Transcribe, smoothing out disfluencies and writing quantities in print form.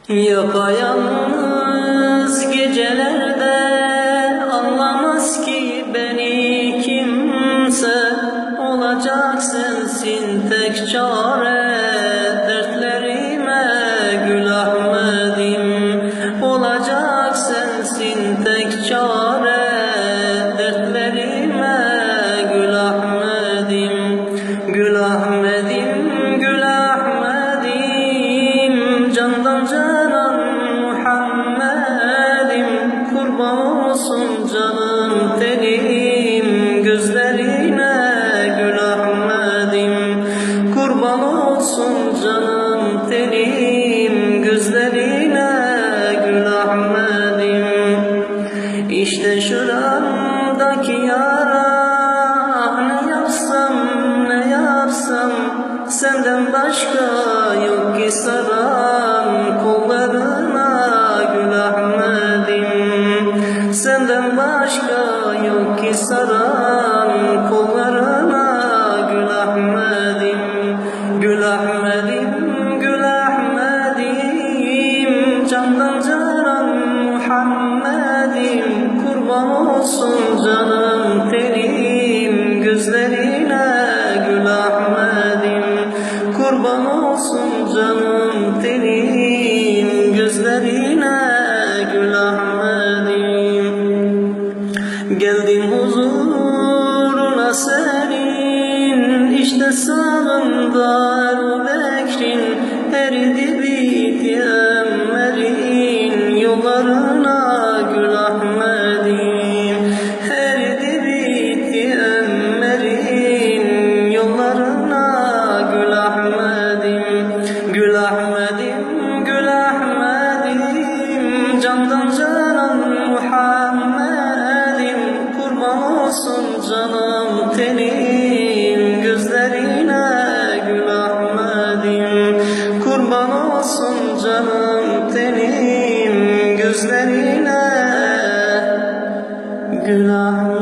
Yapayalnız gecelerde anlamaz ki beni kimse. Olacak sensin tek çare dertlerime Gül Ahmedim. Olacak sensin tek çare dertlerime Gül Ahmedim. Gül Ahmedim, Gül Ahmedim, candan canan Muhammed'im. Kurban olsun canım tenim gözlerine Gül Ahmedim. Kurban olsun canım tenim gözlerine Gül Ahmedim. İşte şuramdaki yara, ne yapsam ne yapsam, senden başka yok ki saran kollarına Gül Ahmedim. Senden başka yok ki saran kollarına Gül Ahmedim. Gül Ahmedim, Gül Ahmedim, candan canan Muhammed'im. Kurban olsun canım tenim gözlerine Gül Ahmedim. Kurban olsun canım tenim gözlerine Gül Ahmedim. Geldim huzuruna senin, işte sağında Ebu Bekir'in. Eridi bitti emmerin yollarına Gül Ahmedim. Eridi bitti emmerin yollarına Gül Ahmedim. Gül Ahmedim, Gül Ahmedim, candan canan Muhammed'im. Kurban olsun canım tenim gözlerine Gül Ahmedim. Kurban olsun canım tenim gözlerine Gül Ahmedim.